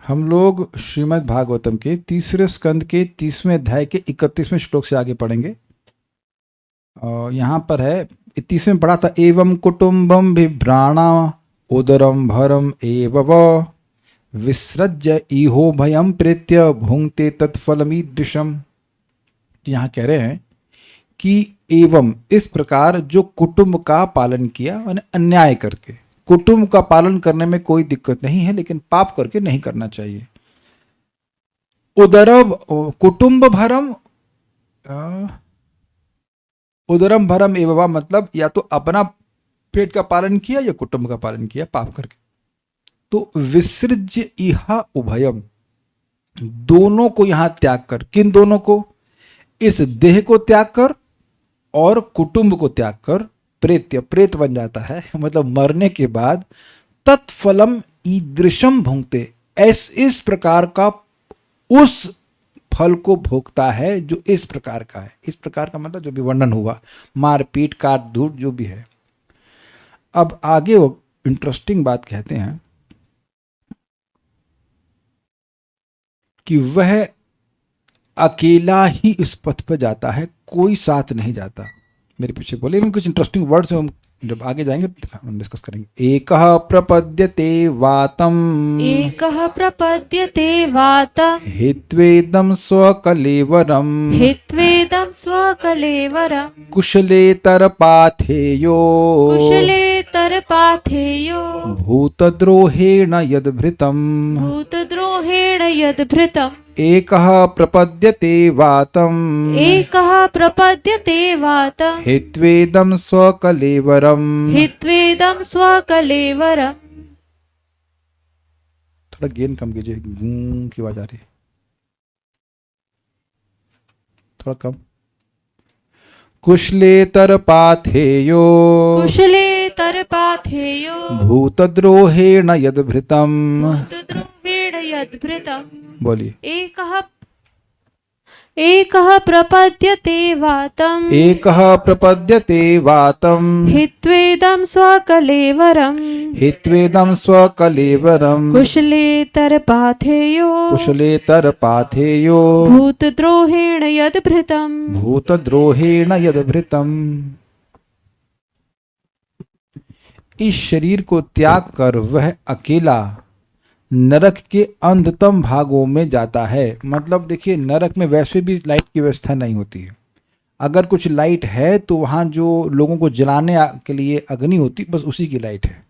हम लोग श्रीमद् भागवतम के तीसरे स्कंद के 30वें अध्याय के 31वें श्लोक से आगे पढ़ेंगे। और यहाँ पर है, 30वें पढ़ा था, एवं कुटुंबम बिभ्राणा उदरम भरम एवव विसृज्य इहो भयम प्रेत्य भुंक्ते तत्फलमीदृशम। यहाँ कह रहे हैं कि एवं इस प्रकार जो कुटुंब का पालन किया, यानी अन्याय करके। कुटुंब का पालन करने में कोई दिक्कत नहीं है, लेकिन पाप करके नहीं करना चाहिए। उदरम कुटुंब भरम उदरम भरम एवं मतलब या तो अपना पेट का पालन किया या कुटुंब का पालन किया पाप करके। तो विसृज्य इहा उभयम, दोनों को यहां त्याग कर। किन दोनों को? इस देह को त्याग कर और कुटुंब को त्याग कर। प्रेत्य, प्रेत बन जाता है, मतलब मरने के बाद तत्फलम ईदृशम भुंक्ते, इस प्रकार का उस फल को भोगता है जो इस प्रकार का है। इस प्रकार का मतलब जो भी वर्णन हुआ, मारपीट काट धूट जो भी है। अब आगे वो इंटरेस्टिंग बात कहते हैं कि वह अकेला ही इस पथ पर जाता है, कोई साथ नहीं जाता। मेरे पीछे बोले, कुछ इंटरेस्टिंग वर्ड्स हम जब आगे जाएंगे हम डिस्कस करेंगे। एकः प्रपद्यते वातम, एकः प्रपद्यते वातम, हित्वेदं स्वकलेवरम, हित्वेदं स्वकलेवरम, कुशलेतर पाथेयो, कुशलेतर पाथेयो, भूतद्रोहेण यद्भृतम, भूतद्रोहेण यद्भृतम्। एकः प्रपद्यते वातम, एकः प्रपद्यते वातम, हित्वेदं स्वकलेवरम। हित्वेदं स्वकलेवरम्। थोड़ा गेन कम कीजिए, गूं की आवाज आ रही है, थोड़ा कम। कुशलेतर पाथेयो, कुशलेतर पाथेयो, भूतद्रोहेण यद्भृतम। भूतद्रोहेण यद्भृतम्। बोलिए। एकः प्रपद्यते वातम, एकः प्रपद्यते वातम, हित्वेदं स्वकलेवरम्, हित्वेदं स्वकलेवरम, कुशलेतर पाथेयो, कुशलेतर पाथेयो, भूतद्रोहेण यद्भृतम्, भूतद्रोहेण यद्भृतम। इस शरीर को त्याग कर वह अकेला नरक के अंधतम भागों में जाता है। मतलब देखिए, नरक में वैसे भी लाइट की व्यवस्था नहीं होती है। अगर कुछ लाइट है तो वहाँ जो लोगों को जलाने के लिए अग्नि होती, बस उसी की लाइट है।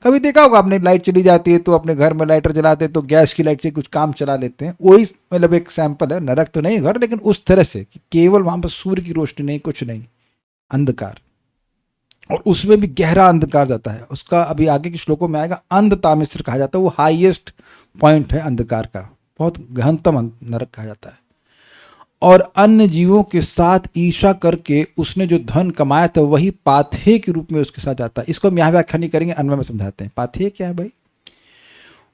कभी देखा होगा आपने, लाइट चली जाती है तो अपने घर में लाइटर जलाते हैं तो गैस की लाइट से कुछ काम चला लेते हैं। वही मतलब एक सैंपल है। नरक तो नहीं घर, लेकिन उस तरह से कि केवल वहाँ पर सूर्य की रोशनी नहीं, कुछ नहीं, अंधकार। और उसमें भी गहरा अंधकार जाता है। उसका अभी आगे के श्लोकों में आएगा। अंधतामिश्र कहा जाता है, वो हाईएस्ट पॉइंट है अंधकार का, बहुत गहनतम नरक कहा जाता है। और अन्य जीवों के साथ ईर्षा करके उसने जो धन कमाया था वही पाथेय के रूप में उसके साथ जाता है। इसको हम यहाँ व्याख्या नहीं करेंगे, अन्वय में समझाते हैं। पाथेय क्या है भाई?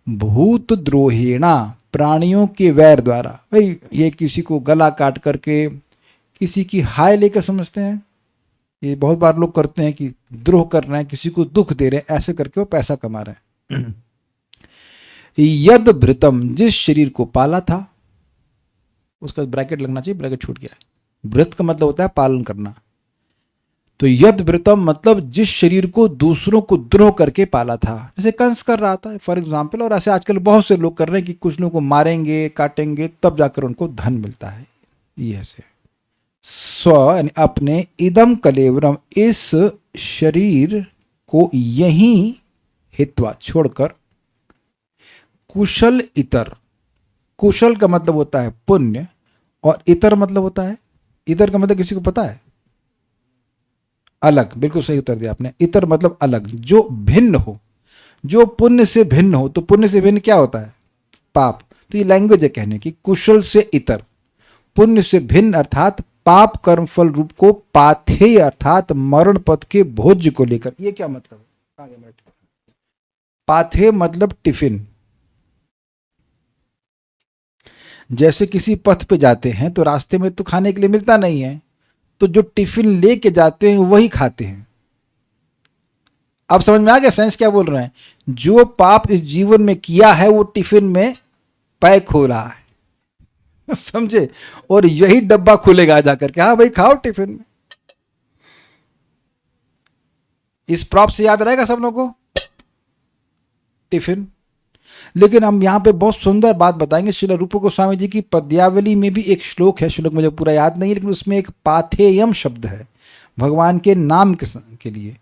भूत द्रोहेणा, प्राणियों के वैर द्वारा। भाई ये किसी को गला काट करके किसी की हाय लेकर समझते हैं। ये बहुत बार लोग करते हैं कि द्रोह कर रहे हैं, किसी को दुख दे रहे हैं, ऐसे करके वो पैसा कमा रहे हैं। यद भृतम, जिस शरीर को पाला था, उसका ब्रैकेट लगना चाहिए, ब्रैकेट छूट गया। भृत का मतलब होता है पालन करना। तो यद भृतम मतलब जिस शरीर को दूसरों को द्रोह करके पाला था। जैसे कंस कर रहा था फॉर एग्जाम्पल, और ऐसे आजकल बहुत से लोग कर रहे हैं कि कुछ लोगों को मारेंगे काटेंगे तब जाकर उनको धन मिलता है। ये ऐसे स्व यानी अपने, इदम कलेवरम इस शरीर को यहीं हित्वा छोड़कर, कुशल इतर, कुशल का मतलब होता है पुण्य और इतर मतलब होता है, इतर का मतलब किसी को पता है? अलग। बिल्कुल सही उत्तर दिया आपने। इतर मतलब अलग, जो भिन्न हो, जो पुण्य से भिन्न हो। तो पुण्य से भिन्न क्या होता है? पाप। तो ये लैंग्वेज है कहने की, कुशल से इतर, पुण्य से भिन्न अर्थात पाप कर्म फल रूप को पाथेय अर्थात मरण पथ के भोज्य को लेकर। ये क्या मतलब है? पाथेय मतलब टिफिन। जैसे किसी पथ पे जाते हैं तो रास्ते में तो खाने के लिए मिलता नहीं है, तो जो टिफिन लेके जाते हैं वही खाते हैं। अब समझ में आ गया साइंस क्या बोल रहे हैं? जो पाप इस जीवन में किया है वो टिफिन में पैक हो रहा है समझे, और यही डब्बा खुलेगा जाकर के, हाँ भाई खाओ टिफिन में। इस प्रॉप से याद रहेगा सब लोगों को टिफिन। लेकिन हम यहाँ पे बहुत सुंदर बात बताएंगे। श्रील रूप गोस्वामी जी की पद्यावली में भी एक श्लोक है, श्लोक मुझे पूरा याद नहीं है, लेकिन उसमें एक पाथेयम शब्द है भगवान के नाम के लिए,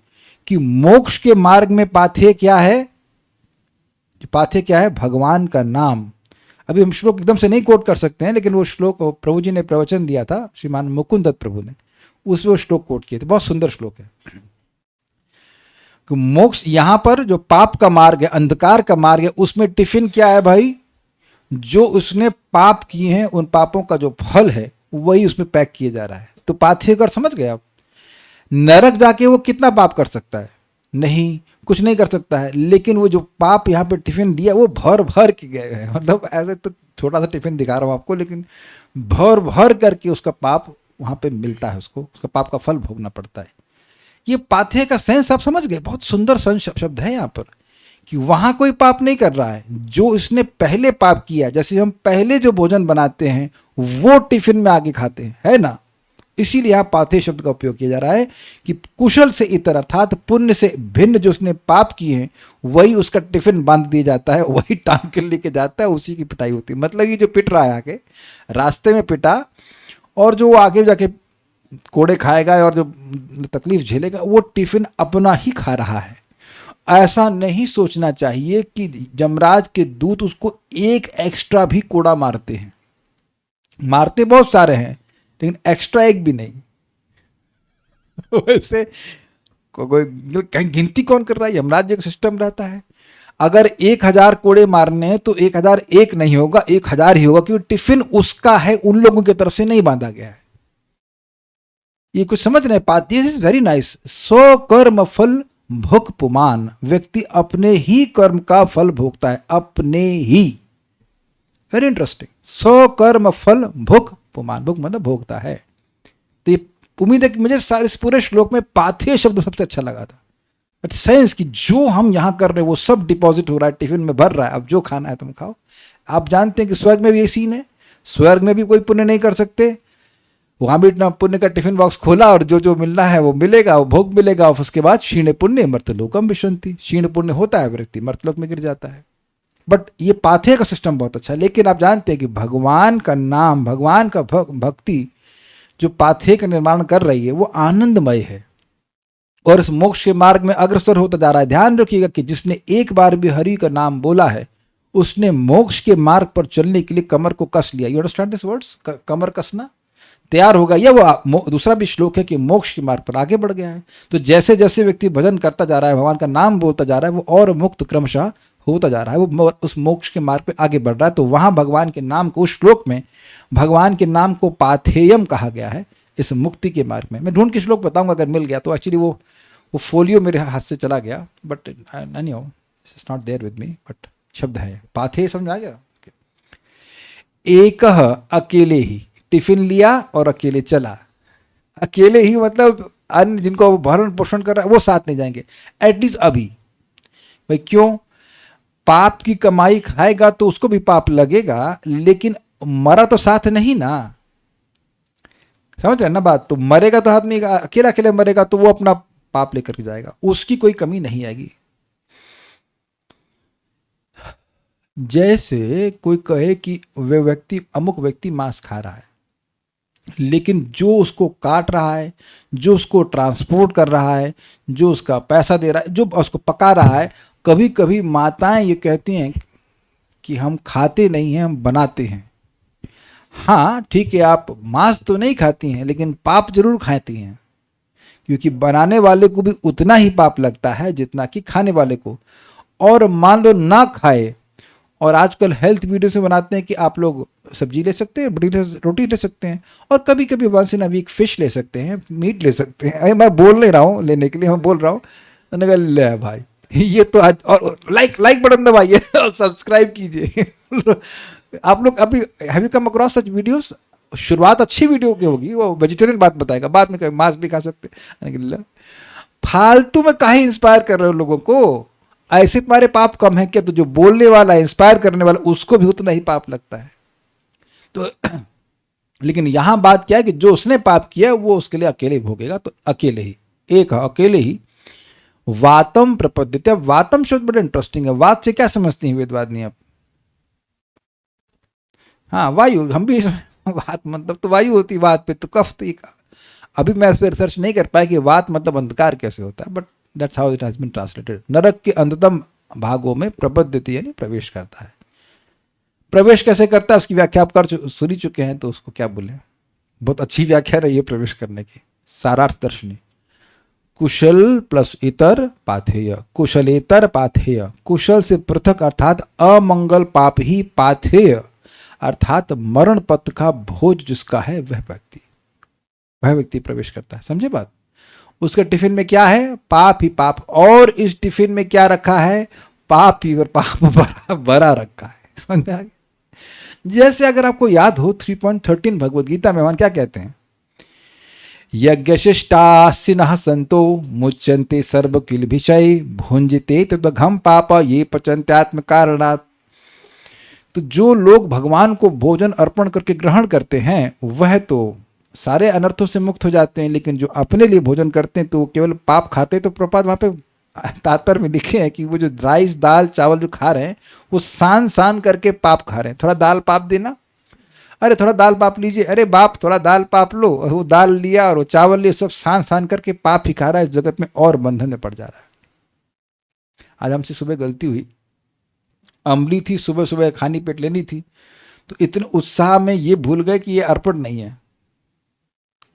कि मोक्ष के मार्ग में पाथेय क्या है? पाथेय क्या है? भगवान का नाम। अभी हम श्लोक एकदम से नहीं कोट कर सकते हैं, लेकिन वो श्लोक प्रभु जी ने प्रवचन दिया था, श्रीमान मुकुंद दत्त प्रभु ने, उसमें वो श्लोक कोट किए थे। बहुत सुंदर श्लोक है कि मोक्ष, यहां पर जो पाप का मार्ग है, अंधकार का मार्ग है, उसमें टिफिन क्या है भाई? जो उसने पाप किए हैं उन पापों का जो फल है वही उसमें पैक किया जा रहा है। तो पाथेय कर समझ गए आप? नरक जाके वो कितना पाप कर सकता है? नहीं, कुछ नहीं कर सकता है। लेकिन वो जो पाप यहाँ पे टिफिन दिया वो भर भर के गए हैं। मतलब ऐसे तो छोटा सा टिफिन दिखा रहा हूँ आपको, लेकिन भर भर करके उसका पाप वहाँ पे मिलता है, उसको उसका पाप का फल भोगना पड़ता है। ये पाथेय का सेंस आप समझ गए? बहुत सुंदर शब्द है यहाँ पर, कि वहाँ कोई पाप नहीं कर रहा है, जो इसने पहले पाप किया, जैसे हम पहले जो भोजन बनाते हैं वो टिफिन में आगे खाते हैं, है ना? इसीलिए यहाँ पाथेय शब्द का उपयोग किया जा रहा है कि कुशल से इतर, अर्थात पुण्य से भिन्न जो उसने पाप किए हैं वही उसका टिफिन बांध दिया जाता है, वही टांग के लेके जाता है, उसी की पिटाई होती है। मतलब ये जो पिट रहा है आगे रास्ते में पिटा, और जो आगे जाके कोड़े खाएगा और जो तकलीफ झेलेगा वो टिफिन अपना ही खा रहा है। ऐसा नहीं सोचना चाहिए कि जमराज के दूत उसको एक एक्स्ट्रा भी कोड़ा मारते हैं। मारते बहुत सारे हैं लेकिन एक्स्ट्रा एक भी नहीं। वैसे कोई कहीं गिनती कौन कर रहा है? यमराज जी का सिस्टम रहता है। अगर 1000 कोड़े मारने हैं तो 1001 नहीं होगा, 1000 ही होगा, क्योंकि टिफिन उसका है, उन लोगों की तरफ से नहीं बांधा गया है। ये कुछ समझ रहे हैं? This is very nice. So कर्म फल भुक पुमान, व्यक्ति अपने ही कर्म का फल भोगता है, अपने ही। Very interesting. सो कर्म फल भुक पुमान, भुक मतलब भोगता है। तो ये उम्मीद है कि मुझे इस पूरे श्लोक में पाथेय शब्द सबसे अच्छा लगा था। बट सेंस कि जो हम यहां कर रहे हैं वो सब डिपॉजिट हो रहा है, टिफिन में भर रहा है, अब जो खाना है तुम खाओ। आप जानते हैं कि स्वर्ग में भी ये सीन है। स्वर्ग में भी कोई पुण्य नहीं कर सकते, वहां भी इतना पुण्य का टिफिन बॉक्स खोला और जो जो मिलना है वो मिलेगा, वो भोग मिलेगा। और उसके बाद क्षीण पुण्य मर्तलोकम विशंति, क्षीण पुण्य होता है, व्यक्ति मर्तलोक में गिर जाता है। बट ये पाथेय का सिस्टम बहुत अच्छा है। लेकिन आप जानते हैं कि भगवान का नाम, भगवान का भक्ति जो पाथेय का निर्माण कर रही है वो आनंदमय है और इस मोक्ष के मार्ग में अग्रसर होता जा रहा है। ध्यान रखिएगा कि जिसने एक बार भी हरि का नाम बोला है उसने मोक्ष के मार्ग पर चलने के लिए कमर को कस लिया। You understand this words? कमर कसना, तैयार हो गया। या वो दूसरा भी श्लोक है कि मोक्ष के मार्ग पर आगे बढ़ गया है। तो जैसे जैसे व्यक्ति भजन करता जा रहा है, भगवान का नाम बोलता जा रहा है, वो और मुक्त क्रमशः होता जा रहा है, वो उस मोक्ष के मार्ग पे आगे बढ़ रहा है। तो वहां भगवान के नाम को, उस श्लोक में भगवान के नाम को पाथेयम कहा गया है इस मुक्ति के मार्ग में। मैं ढूंढ के श्लोक बताऊंगा अगर मिल गया तो। एक्चुअली वो फोलियो मेरे हाथ से चला गया, बट नहीं हो, it's not there with me, but शब्द है पाथेय। समझ आ गया? एक अकेले ही टिफिन लिया और अकेले चला। अकेले ही मतलब अन्य जिनको भरण पोषण कर रहा है वो साथ नहीं जाएंगे, एटलीस्ट अभी। भाई क्यों? पाप की कमाई खाएगा तो उसको भी पाप लगेगा, लेकिन मरा तो साथ नहीं ना। समझ रहे ना बात? तो मरेगा तो आदमी अकेला अकेले मरेगा तो वो अपना पाप लेकर के जाएगा, उसकी कोई कमी नहीं आएगी। जैसे कोई कहे कि वे व्यक्ति, अमुक व्यक्ति मांस खा रहा है, लेकिन जो उसको काट रहा है, जो उसको ट्रांसपोर्ट कर रहा है, जो उसका पैसा दे रहा है, जो उसको पका रहा है, कभी कभी माताएं ये कहती हैं कि हम खाते नहीं हैं, हम बनाते हैं। हाँ ठीक है, आप मांस तो नहीं खाती हैं लेकिन पाप जरूर खाती हैं, क्योंकि बनाने वाले को भी उतना ही पाप लगता है जितना कि खाने वाले को। और मान लो ना खाए, और आजकल हेल्थ वीडियो से बनाते हैं कि आप लोग सब्जी ले सकते हैं, रोटी ले सकते हैं, और कभी कभी once in a week fish ले सकते हैं, मीट ले सकते हैं। मैं बोल नहीं रहा हूँ लेने के लिए, मैं बोल रहा हूँ। मैंने कहा ले भाई ये तो आज, और लाइक बटन दबाइए और सब्सक्राइब कीजिए। आप लोग अभी have you come across such videos? शुरुआत अच्छी वीडियो की होगी, वो वेजिटेरियन बात बताएगा, बाद में कभी मांस भी खा सकते हैं। फालतू में काहे इंस्पायर कर रहे हो लोगों को? ऐसे तुम्हारे पाप कम है क्या? तो जो बोलने वाला, इंस्पायर करने वाला, उसको भी उतना ही पाप लगता है। तो लेकिन यहां बात क्या है कि जो उसने पाप किया वो उसके लिए अकेले भोगेगा। तो अकेले ही, एक अकेले ही वातम प्रपद्यते। अब वातम शब्द बड़ा इंटरेस्टिंग है। वात से क्या समझती हैं वेदवादिनी आप? हाँ, वायु। हम भी वात मतलब तो वायु होती, वात पे तो कफ। तो अभी मैं इस पर रिसर्च नहीं कर पाया कि वात मतलब अंधकार कैसे होता है, but that's how it has been translated. नरक के अंततम भागों में प्रपद्यते यानी प्रवेश करता है। प्रवेश कैसे करता है उसकी व्याख्या आप सुन ही चुके हैं, तो उसको क्या बोले। बहुत अच्छी व्याख्या रही है प्रवेश करने की, सारार्थ दर्शनी। कुशल प्लस इतर पाथेय, कुशलेतर पाथेय। कुशल से पृथक अर्थात अमंगल पाप ही पाथेय अर्थात मरण पथ का भोज जिसका है वह व्यक्ति प्रवेश करता है। समझे बात? उसके टिफिन में क्या है? पाप ही पाप। और इस टिफिन में क्या रखा है? पाप ही और पाप भरा रखा है। समझ आ गया? जैसे अगर आपको याद हो 3.13 भगवद गीता में भगवान क्या कहते हैं? यज्ञशिष्टासिनः संतो मुच्यन्ते सर्व किल विषय भुंजते तद्घम पाप ये पचन्त्यात्म कारणात्। तो जो लोग भगवान को भोजन अर्पण करके ग्रहण करते हैं वह तो सारे अनर्थों से मुक्त हो जाते हैं, लेकिन जो अपने लिए भोजन करते हैं तो वो केवल पाप खाते हैं। तो प्रपात वहां पे तात्पर्य में लिखे हैं कि वो जो राइस दाल चावल जो खा रहे हैं वो सान सान करके पाप खा रहे हैं। थोड़ा दाल पाप देना, अरे थोड़ा दाल पाप लीजिए, अरे बाप थोड़ा दाल पाप लो, और वो दाल लिया और वो चावल लिया, सब सान सान करके पाप ही खा रहा है। इस जगत में और बंधन में पड़ जा रहा है। आज हमसे सुबह गलती हुई, अम्बली थी, सुबह सुबह खानी पेट लेनी थी, तो इतने उत्साह में ये भूल गए कि ये अर्पण नहीं है,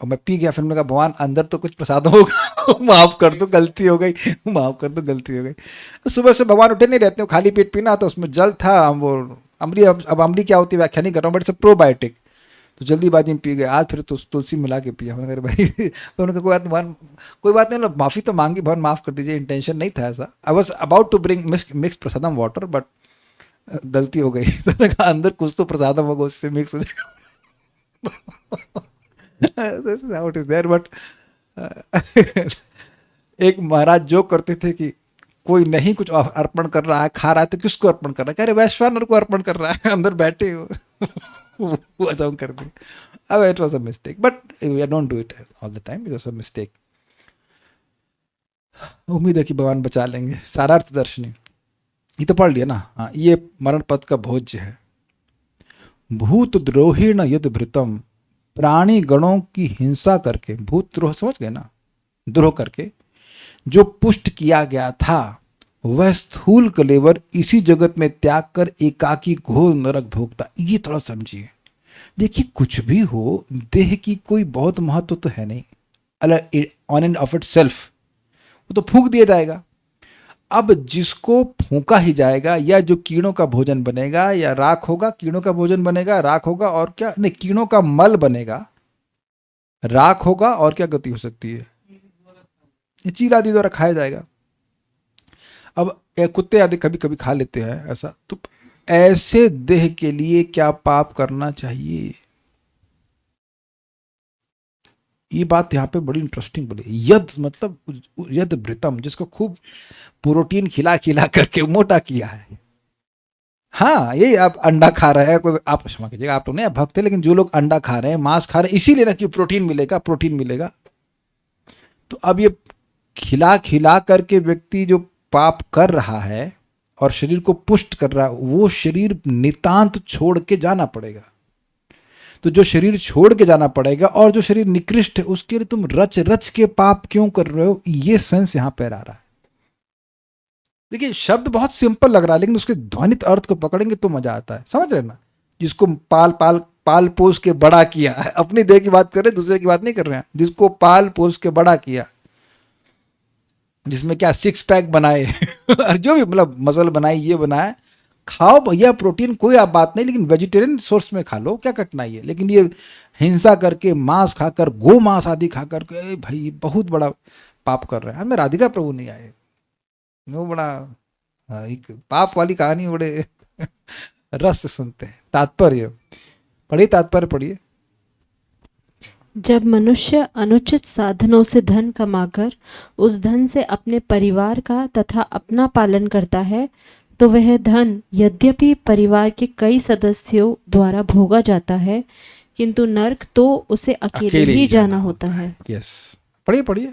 और मैं पी गया। फिर मैंने कहा भगवान अंदर तो कुछ प्रसाद होगा, माफ कर दो गलती हो गई, माफ कर दो गलती हो गई। तो सुबह से भगवान उठे नहीं रहते, खाली पेट पीना, तो उसमें जल था। वो अम्बली, अब अम्बली क्या होती है व्याख्या नहीं कर रहा हूँ, बट इट्स प्रोबायोटिक। तो जल्दीबाजी में पी गए। आज फिर तुलसी मिला के पिया। मैंने कहा भाई तो उन्होंने कहा कोई बात नहीं, माफ़ी तो मांगी, भगवान माफ़ कर दीजिए, इंटेंशन नहीं था ऐसा। I was about to bring mix prasadam water, but गलती हो गई। तो मैंने कहा अंदर कुछ तो प्रसादम होगा, उससे मिक्स हो जाएगा। This is how it is there, but एक महाराज जो करते थे कि कोई नहीं कुछ अर्पण कर रहा है, खा रहा है, तो किसको अर्पण कर रहा है? कह रहे वैश्वानर को अर्पण कर रहा है, अंदर बैठे हो। वो अचाऊ कर दे। अब it was a mistake, but we don't do it all the time, it was a mistake. उम्मीद है कि भगवान बचा लेंगे। सारार्थ दर्शनी ये तो पढ़ लिया ना। हाँ, ये मरण पथ का भोज्य है। भूत द्रोहीण यद भृतम, प्राणी गणों की हिंसा करके, भूत द्रोह समझ गए ना, द्रोह करके जो पुष्ट किया गया था वह स्थूल कलेवर इसी जगत में त्याग कर एकाकी घोर नरक भोगता। ये थोड़ा समझिए। देखिए कुछ भी हो, देह की कोई बहुत महत्व तो है नहीं, on end of it self, वो तो फूंक दिया जाएगा। अब जिसको फूंका ही जाएगा, या जो कीड़ों का भोजन बनेगा, या राख होगा, कीड़ों का भोजन बनेगा, राख होगा, और क्या नहीं, कीड़ों का मल बनेगा, राख होगा, और क्या गति हो सकती है? चील आदि द्वारा खाया जाएगा। अब कुत्ते आदि कभी कभी खा लेते हैं ऐसा, तो ऐसे देह के लिए क्या पाप करना चाहिए? ये बात यहाँ पे बड़ी इंटरेस्टिंग बोली। यद मतलब यद भृतम, जिसको खूब प्रोटीन खिला खिला करके मोटा किया है। हाँ, ये आप अंडा खा रहे हैं, कोई आप क्षमा कीजिएगा, आप तो नहीं भक्त है, लेकिन जो लोग अंडा खा रहे हैं, मांस खा रहे हैं, इसीलिए ना कि प्रोटीन मिलेगा, प्रोटीन मिलेगा। तो अब ये खिला खिला करके व्यक्ति जो पाप कर रहा है और शरीर को पुष्ट कर रहा है, वो शरीर नितांत छोड़ के जाना पड़ेगा। तो जो शरीर छोड़ के जाना पड़ेगा और जो शरीर निकृष्ट है, उसके लिए तुम रच रच के पाप क्यों कर रहे हो? ये सेंस यहां पर आ रहा है। देखिए शब्द बहुत सिंपल लग रहा है, लेकिन उसके ध्वनित अर्थ को पकड़ेंगे तो मजा आता है। समझ रहे ना? जिसको पाल पोस के बड़ा किया, अपनी देह की बात कर रहे, दूसरे की बात नहीं कर रहे हैं। जिसको पाल पोस के बड़ा किया, जिसमें क्या सिक्स पैक बनाए और जो भी मतलब मसल बनाए, ये बनाए, खाओ भैया प्रोटीन, कोई आप बात नहीं, लेकिन वेजिटेरियन सोर्स में खा लो, क्या कठिनाई है। लेकिन ये हिंसा करके, मांस खाकर, गो मांस आदि खाकर के भाई बहुत बड़ा पाप कर रहे हैं। हमें राधिका प्रभु नहीं आए, वो बड़ा एक पाप वाली कहानी बड़े रस सुनते हैं। तात्पर्य पढ़िए, तात्पर्य पढ़िए। जब मनुष्य अनुचित साधनों से धन कमाकर उस धन से अपने परिवार का तथा अपना पालन करता है तो वह धन यद्यपि परिवार के कई सदस्यों द्वारा भोगा जाता है, किंतु नरक तो उसे अकेले ही जाना होता है। यस, पढ़िए पढ़िए।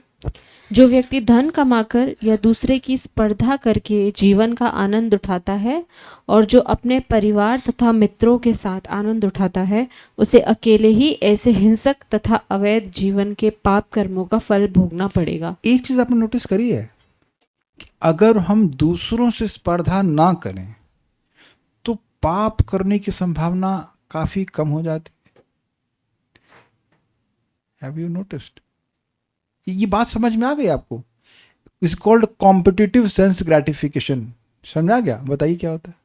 जो व्यक्ति धन कमाकर या दूसरे की स्पर्धा करके जीवन का आनंद उठाता है और जो अपने परिवार तथा मित्रों के साथ आनंद उठाता है, उसे अकेले ही ऐसे हिंसक तथा अवैध जीवन के पाप कर्मों का फल भोगना पड़ेगा। एक चीज आपने नोटिस करी है कि अगर हम दूसरों से स्पर्धा ना करें तो पाप करने की संभावना काफी कम हो जाती है। Have you noticed? ये बात समझ में आ गई आपको? Is called competitive sense gratification. समझ में आ गया? बताइए क्या होता है।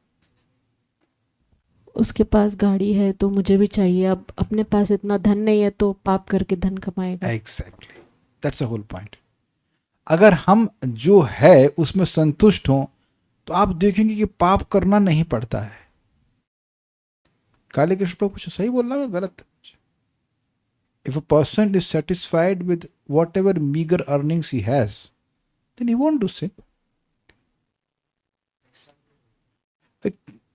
उसके पास गाड़ी है तो मुझे भी चाहिए, अब अपने पास इतना धन नहीं है तो पाप करके धन कमाएगा। Exactly, that's a whole point. अगर हम जो है उसमें संतुष्ट हों तो आप देखेंगे कि पाप करना नहीं पड़ता है। काले कृष्ण कुछ सही बोल रहा है गलत? If a person is satisfied with whatever meager earnings he has, then he won't do sin.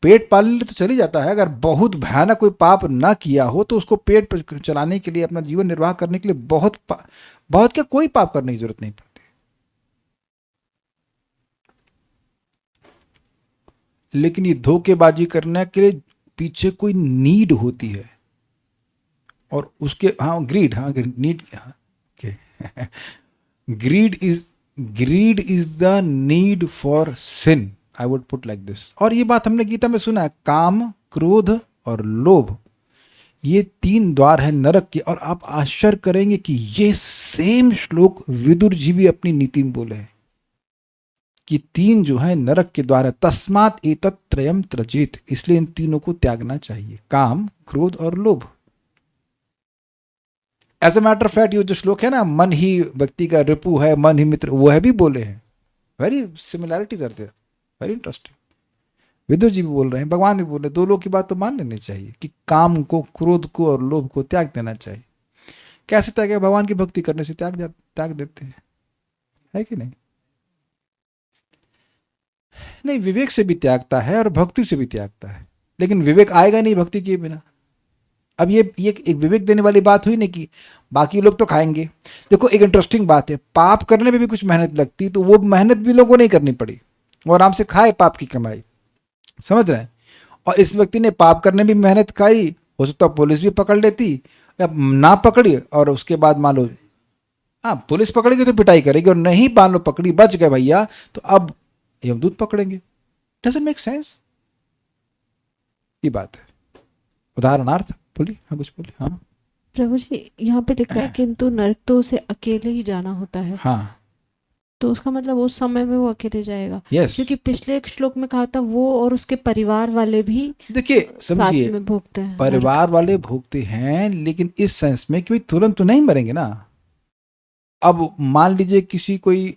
पेट पालने लिए तो चली जाता है। अगर बहुत भयानक कोई पाप ना किया हो तो उसको पेट पर चलाने के लिए, अपना जीवन निर्वाह करने के लिए बहुत क्या कोई पाप करने की जरूरत नहीं पड़ती। लेकिन ये धोखेबाजी करने के लिए पीछे कोई नीड होती है और उसके greed, need, greed is the need for sin, I would put like this. और ये बात हमने गीता में सुना है, काम, क्रोध और लोभ, ये 3 द्वार है नरक के। और आप आश्चर्य करेंगे कि ये सेम श्लोक विदुर जी भी अपनी नीति में बोले हैं कि 3 जो है नरक के द्वार है। तस्मात् एतत् त्रयम् त्यजेत, इसलिए इन तीनों को त्यागना चाहिए, काम, क्रोध और लोभ। As a matter of fact ये जो श्लोक है ना, मन ही व्यक्ति का रिपु है, मन ही मित्र, वो है भी बोले हैं। Very similarities are there, very interesting. Vidur ji भी बोल रहे हैं, भगवान भी बोल रहे हैं। 2 लोग की बात तो मान लेनी चाहिए कि काम को, क्रोध को और लोभ को त्याग देना चाहिए। कैसे त्याग? भगवान की भक्ति करने से त्याग देते हैं, है कि नहीं? नहीं, विवेक से भी त्यागता है और भक्ति से भी त्यागता है, लेकिन विवेक आएगा नहीं भक्ति किए बिना। अब ये एक विवेक देने वाली बात हुई नहीं कि बाकी लोग तो खाएंगे। देखो एक इंटरेस्टिंग बात है, पाप करने में भी कुछ मेहनत लगती, तो वो मेहनत भी लोगों को नहीं करनी पड़ी और आराम से खाए पाप की कमाई। समझ रहे हैं? और इस व्यक्ति ने पाप करने में मेहनत खाई, हो सकता है पुलिस भी पकड़ लेती, या ना पकड़ी और उसके बाद मान लो पुलिस पकड़ेगी तो पिटाई करेगी, और नहीं मान लो पकड़ी, बच गए भैया, तो अब यमदूत पकड़ेंगे। डजंट मेक सेंस ये बात है। उदाहरणार्थ बोलिए। कुछ बोलिए। प्रभु जी, यहाँ पे लिखा है किंतु नरक तो उसे अकेले ही जाना होता है। तो उसका मतलब उस समय में वो अकेले जाएगा। क्योंकि पिछले एक श्लोक में कहा था वो और उसके परिवार वाले भी, देखिए समझिए, में भोगते हैं, परिवार वाले भोगते हैं, लेकिन इस सेंस में कि तुरंत तो नहीं मरेंगे ना। अब मान लीजिए किसी कोई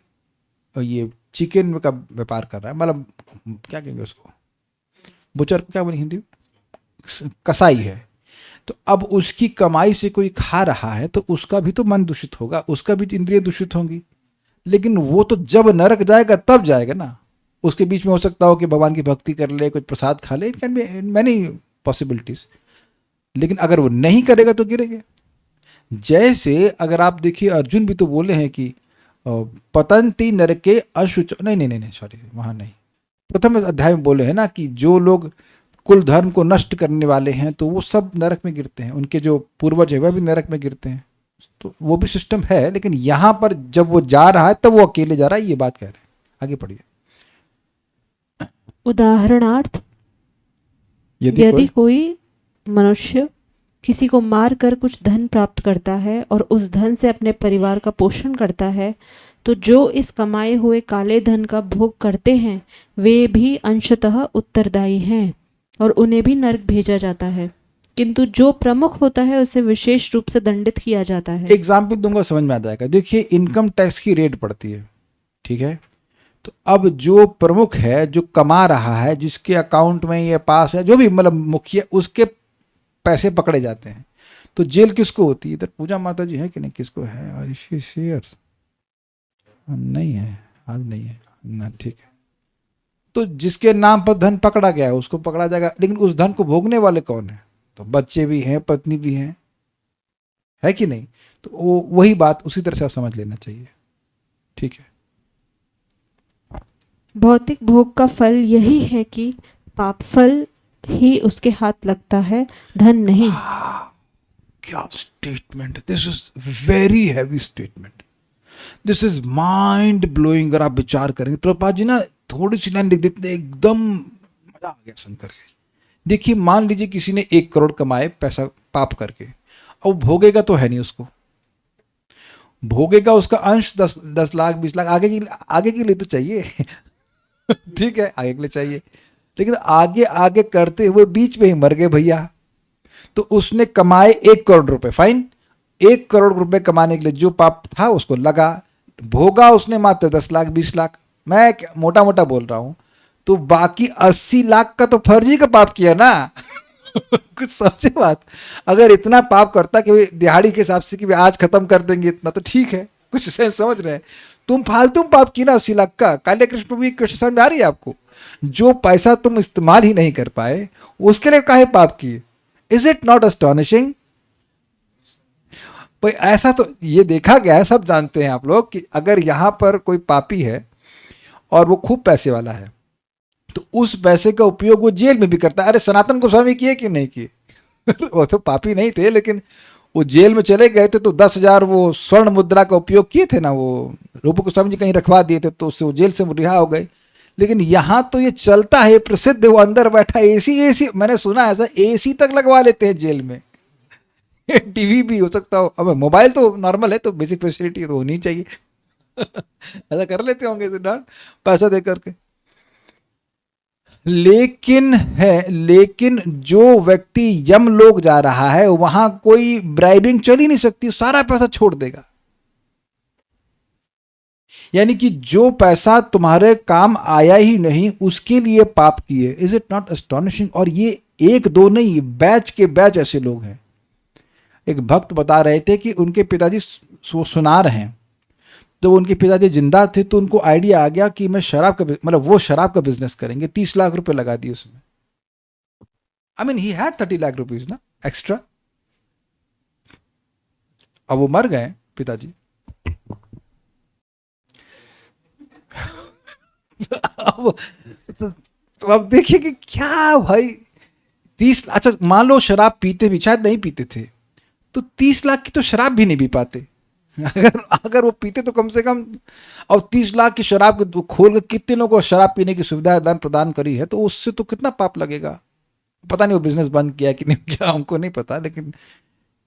ये चिकन का व्यापार कर रहा है, मतलब क्या कहेंगे उसको, बुचर, क्या बोले हिंदी, कसाई है, तो अब उसकी कमाई से कोई खा रहा है तो उसका भी तो मन दूषित होगा, उसका भी इंद्रिय दूषित होंगी। लेकिन वो तो जब नरक जाएगा तब जाएगा ना। उसके बीच में हो सकता हो कि भगवान की भक्ति कर ले, कुछ प्रसाद खा ले, it can be many possibilities. लेकिन अगर वो नहीं करेगा तो गिरेगा। जैसे अगर आप देखिए, अर्जुन भी तो बोले हैं कि पतंती नरके अशुच, नहीं सॉरी, वहां नहीं, प्रथम अध्याय में बोले हैं ना कि जो लोग कुल धर्म को नष्ट करने वाले हैं तो वो सब नरक में गिरते हैं, उनके जो पूर्वज है वह भी नरक में गिरते हैं। तो वो भी सिस्टम है, लेकिन यहां पर जब वो जा रहा है तब वो अकेले जा रहा है, ये बात कह रहे हैं। आगे पढ़िए। उदाहरणार्थ, यदि कोई मनुष्य किसी को मार कर कुछ धन प्राप्त करता है और उस धन से अपने परिवार का पोषण करता है, तो जो इस कमाए हुए काले धन का भोग करते हैं वे भी अंशतः उत्तरदायी हैं और उन्हें भी नरक भेजा जाता है, किंतु जो प्रमुख होता है उसे विशेष रूप से दंडित किया जाता है। एग्जाम्पल दूंगा, समझ में आ जाएगा। देखिए इनकम टैक्स की रेट पड़ती है, ठीक है, तो अब जो प्रमुख है, जो कमा रहा है, जिसके अकाउंट में ये पास है, जो भी मतलब मुखिया, उसके पैसे पकड़े जाते हैं। तो जेल किसको होती है? इधर पूजा माता जी है कि नहीं? किसको है? और शेयर नहीं है, आज नहीं है ना, ठीक है। तो जिसके नाम पर धन पकड़ा गया है उसको पकड़ा जाएगा, लेकिन उस धन को भोगने वाले कौन है? तो बच्चे भी हैं, पत्नी भी हैं, है कि नहीं? तो वो वही बात उसी तरह से आप समझ लेना चाहिए, ठीक है। भौतिक भोग का फल यही है कि पाप फल ही उसके हाथ लगता है, धन नहीं। क्या statement! This is very heavy statement, this is mind blowing. अगर आप विचार करेंगे, प्रभुपाद जी ना थोड़ी सी लाइन लिख देते हैं, एकदम मजा आ गया सुन करके। देखिए, मान लीजिए किसी ने 1 करोड़ कमाए पैसा पाप करके, और भोगेगा तो है नहीं, उसको भोगेगा उसका अंश 10 लाख 20 लाख आगे के लिए तो चाहिए ठीक है, आगे के लिए चाहिए, लेकिन आगे आगे करते हुए बीच में ही मर गए भैया। तो उसने कमाए 1 करोड़ रुपए, फाइन, 1 करोड़ रुपए कमाने के लिए जो पाप था उसको लगा, भोगा उसने मात्र 10 लाख 20 लाख, मैं मोटा मोटा बोल रहा हूं, तो बाकी 80 लाख का तो फर्जी का पाप किया ना कुछ समझे बात? अगर इतना पाप करता कि दिहाड़ी के हिसाब से कि आज खत्म कर देंगे इतना, तो ठीक है, कुछ समझ रहे हैं। तुम फालतू पाप की ना 80 लाख का। काले कृष्ण प्रभु की कृष्ण समझ आ रही है आपको? जो पैसा तुम इस्तेमाल ही नहीं कर पाए उसके लिए काहे पाप किए? Is it not astonishing? भाई ऐसा तो ये देखा गया है, सब जानते हैं आप लोग, कि अगर यहां पर कोई पापी है और वो खूब पैसे वाला है, तो उस पैसे का उपयोग वो जेल में भी करता है। अरे सनातन गोस्वामी किए कि नहीं किए? वो तो पापी नहीं थे, लेकिन वो जेल में चले गए थे तो 10,000 वो स्वर्ण मुद्रा का उपयोग किए थे ना, वो रूप गोस्वामी जी कहीं रखवा दिए थे, तो उससे वो जेल से रिहा हो गए। लेकिन यहाँ तो ये चलता है, प्रसिद्ध, वो अंदर बैठा एसी, मैंने सुना ऐसा एसी तक लगवा लेते हैं जेल में टीवी भी हो सकता हो, अब मोबाइल तो नॉर्मल है, तो बेसिक फैसिलिटी तो होनी चाहिए ऐसा कर लेते होंगे तो ना, पैसा दे करके। लेकिन जो व्यक्ति यमलोक जा रहा है वहां कोई ब्राइबिंग चल ही नहीं सकती, सारा पैसा छोड़ देगा। यानी कि जो पैसा तुम्हारे काम आया ही नहीं उसके लिए पाप किए। Is it not astonishing? और ये एक दो नहीं, बैच के बैच ऐसे लोग हैं। एक भक्त बता रहे थे कि उनके पिताजी सुना रहे हैं, तो उनके पिताजी जिंदा थे तो उनको आइडिया आ गया कि मैं शराब का, मतलब वो शराब का बिजनेस करेंगे, 30 लाख रुपए लगा दिए उसमें। I mean he had 30 lakh rupees ना एक्स्ट्रा। अब वो मर गए पिताजी तो अब देखिए कि क्या भाई 30, अच्छा मान लो शराब पीते भी, शायद नहीं पीते थे, तो 30 लाख की तो शराब भी नहीं पी पाते अगर वो पीते तो कम से कम। और 30 लाख की शराब को खोल कर कितने लोगों को शराब पीने की सुविधा दान प्रदान करी है, तो उससे तो कितना पाप लगेगा। पता नहीं वो बिजनेस बंद किया कि नहीं किया, हमको नहीं पता, लेकिन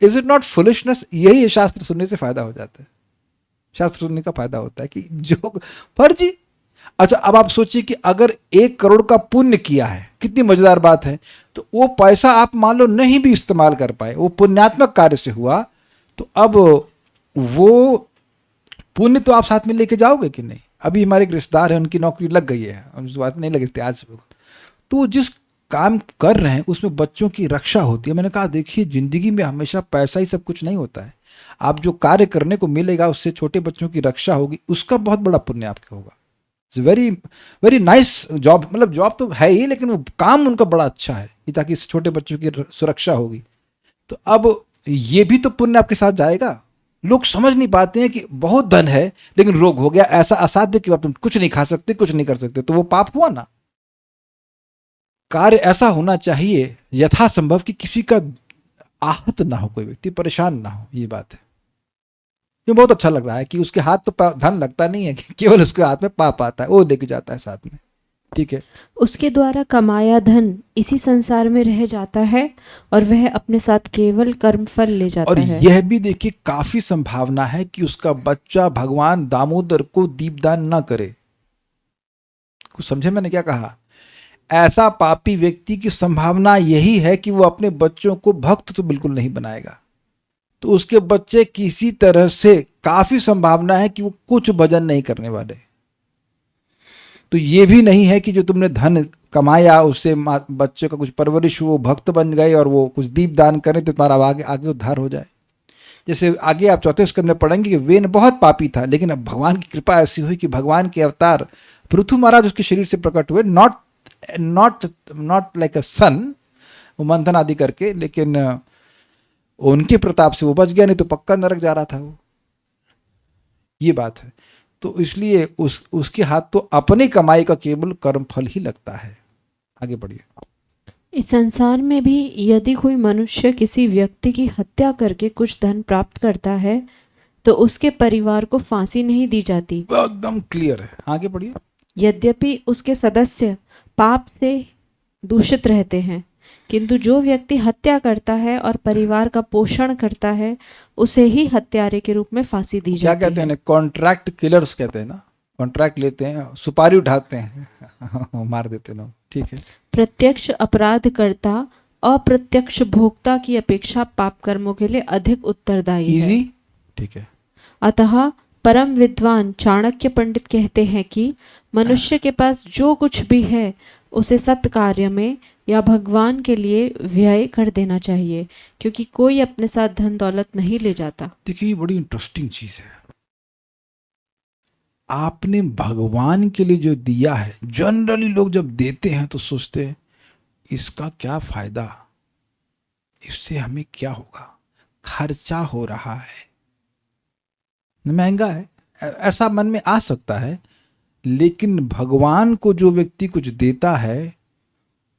इज इट नॉट फुलिशनेस? यही शास्त्र सुनने से फायदा हो जाता है। शास्त्र सुनने का फायदा होता है कि जो फर्जी। अच्छा अब आप सोचिए कि अगर 1 करोड़ का पुण्य किया है, कितनी मजेदार बात है, तो वो पैसा आप मान लो नहीं भी इस्तेमाल कर पाए, वो पुण्यात्मक कार्य से हुआ, तो अब वो पुण्य तो आप साथ में लेके जाओगे कि नहीं? अभी हमारे एक रिश्तेदार है, उनकी नौकरी लग गई है, उस बात नहीं लगी थी आज, तो जिस काम कर रहे हैं उसमें बच्चों की रक्षा होती है। मैंने कहा देखिए जिंदगी में हमेशा पैसा ही सब कुछ नहीं होता है, आप जो कार्य करने को मिलेगा उससे छोटे बच्चों की रक्षा होगी, उसका बहुत बड़ा पुण्य आपका होगा। It's very very nice job, मतलब जॉब तो है ही, लेकिन वो काम उनका बड़ा अच्छा है कि ताकि छोटे बच्चों की सुरक्षा होगी। तो अब ये भी तो पुण्य आपके साथ जाएगा। लोग समझ नहीं पाते हैं कि बहुत धन है लेकिन रोग हो गया, ऐसा असाध्य कि तुम कुछ नहीं खा सकते, कुछ नहीं कर सकते, तो वो पाप हुआ ना। कार्य ऐसा होना चाहिए यथासंभव कि किसी का आहत ना हो, कोई व्यक्ति परेशान ना हो, ये बात है। ये बहुत अच्छा लग रहा है कि उसके हाथ तो धन लगता नहीं है, कि केवल उसके हाथ में पाप आता है, वो लेके जाता है साथ में, ठीक है। उसके द्वारा कमाया धन इसी संसार में रह जाता है और वह अपने साथ केवल कर्म फल ले जाता और है। यह भी देखिए काफी संभावना है कि उसका बच्चा भगवान दामोदर को दीपदान ना करे। कुछ समझे मैंने क्या कहा? ऐसा पापी व्यक्ति की संभावना यही है कि वो अपने बच्चों को भक्त तो बिल्कुल नहीं बनाएगा, तो उसके बच्चे किसी तरह से काफी संभावना है कि वो कुछ भजन नहीं करने वाले। तो ये भी नहीं है कि जो तुमने धन कमाया, उससे बच्चे का कुछ परवरिश, वो भक्त बन गए और वो कुछ दीप दान करें तो तुम्हारा आगे आगे उद्धार हो जाए। जैसे आगे आप चौथे स्कंद में पढ़ेंगे कि वेन बहुत पापी था, लेकिन अब भगवान की कृपा ऐसी हुई कि भगवान के अवतार पृथु महाराज उसके शरीर से प्रकट हुए, not not not like a sun, वो मंथन आदि करके, लेकिन उनके प्रताप से वो बच गया, नहीं तो पक्का नरक जा रहा था वो। ये बात है। तो इसलिए उसके हाथ तो अपनी कमाई का केवल कर्म फल ही लगता है। आगे बढ़िए। इस संसार में भी यदि कोई मनुष्य किसी व्यक्ति की हत्या करके कुछ धन प्राप्त करता है तो उसके परिवार को फांसी नहीं दी जाती। एकदम क्लियर है। आगे बढ़िए। यद्यपि उसके सदस्य पाप से दूषित रहते हैं, किंतु जो व्यक्ति हत्या करता है और परिवार का पोषण करता है उसे ही हत्यारे के रूप में फांसी दी जाती है। क्या कहते हैं, कॉन्ट्रैक्ट किलर्स कहते हैं ना, कॉन्ट्रैक्ट लेते हैं, सुपारी उठाते हैं मार देते हैं लोग। ठीक है। प्रत्यक्ष अपराधकर्ता अप्रत्यक्ष भोक्ता की अपेक्षा पाप कर्मों के लिए अधिक उत्तरदायी है। इजी। ठीक है। अतः परम विद्वान चाणक्य पंडित कहते हैं कि मनुष्य के पास जो कुछ भी है उसे सत्कार्य में या भगवान के लिए व्यय कर देना चाहिए, क्योंकि कोई अपने साथ धन दौलत नहीं ले जाता। देखिए ये बड़ी इंटरेस्टिंग चीज है। आपने भगवान के लिए जो दिया है, जनरली लोग जब देते हैं तो सोचते हैं इसका क्या फायदा, इससे हमें क्या होगा, खर्चा हो रहा है, महंगा है, ऐसा मन में आ सकता है। लेकिन भगवान को जो व्यक्ति कुछ देता है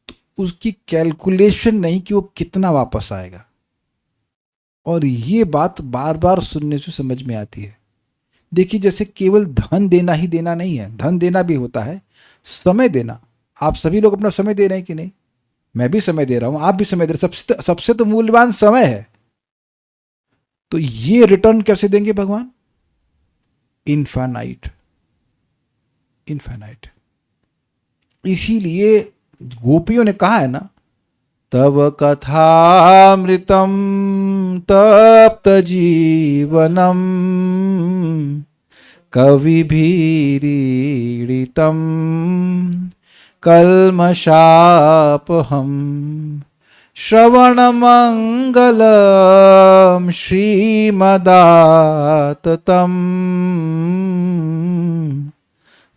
तो उसकी कैलकुलेशन नहीं कि वो कितना वापस आएगा, और ये बात बार बार सुनने से समझ में आती है। देखिए जैसे केवल धन देना ही देना नहीं है, धन देना भी होता है, समय देना। आप सभी लोग अपना समय दे रहे हैं कि नहीं? मैं भी समय दे रहा हूं, आप भी समय दे रहे हैं। सबसे तो मूल्यवान समय है। तो ये रिटर्न कैसे देंगे भगवान? Infinite, infinite. इसीलिए गोपियों ने कहा है ना, तब कथामृतम तप्त जीवनम कविभिरीडितम कल्मषापहम श्रवणमंगलम श्रीमदाततम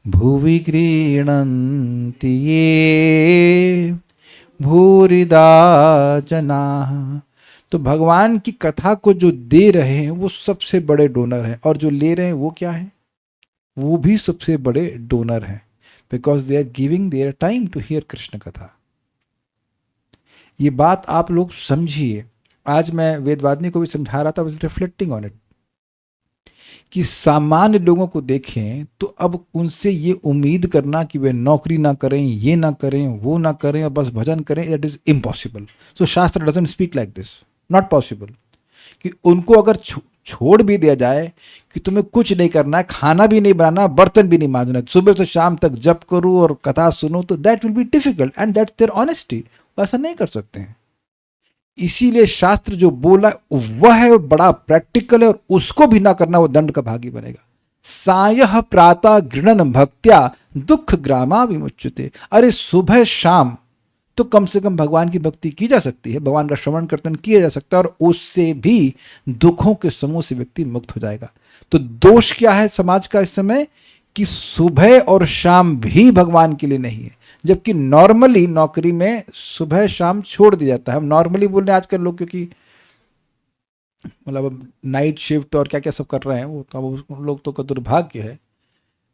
भुवि गृह्णन्ति ये भूरिदा जनाः। तो भगवान की कथा को जो दे रहे हैं वो सबसे बड़े डोनर हैं, और जो ले रहे हैं वो क्या है? वो भी सबसे बड़े डोनर हैं, because they are giving their time to hear Krishna कथा। ये बात आप लोग समझिए। आज मैं वेदवादिनी को भी समझा रहा था, वाज रिफ्लेक्टिंग ऑन इट, कि सामान्य लोगों को देखें तो अब उनसे ये उम्मीद करना कि वे नौकरी ना करें, ये ना करें, वो ना करें और बस भजन करें, that is impossible. So shastra doesn't speak like this, not possible. कि उनको अगर छोड़ भी दिया जाए कि तुम्हें कुछ नहीं करना है, खाना भी नहीं बनाना, बर्तन भी नहीं मांजना, सुबह से शाम तक जप करूँ और कथा सुनूँ, तो that will be difficult and that's their honesty. ऐसा नहीं कर सकते हैं। इसीलिए शास्त्र जो बोला वह है बड़ा प्रैक्टिकल है, और उसको भी ना करना वो दंड का भागी बनेगा। सायः प्रातः गृणन भक्त्या दुख ग्रामा विमुच्यते। अरे सुबह शाम तो कम से कम भगवान की भक्ति की जा सकती है, भगवान का श्रवण कीर्तन किया जा सकता है, और उससे भी दुखों के समूह से व्यक्ति मुक्त हो जाएगा। तो दोष क्या है समाज का इस समय? कि सुबह और शाम भी भगवान के लिए नहीं है, जबकि नॉर्मली नौकरी में सुबह शाम छोड़ दिया जाता है। हम नॉर्मली बोल रहे हैं आजकल लोग, क्योंकि मतलब नाइट शिफ्ट और क्या क्या सब कर रहे हैं, वो तो उन लोग तो का दुर्भाग्य है।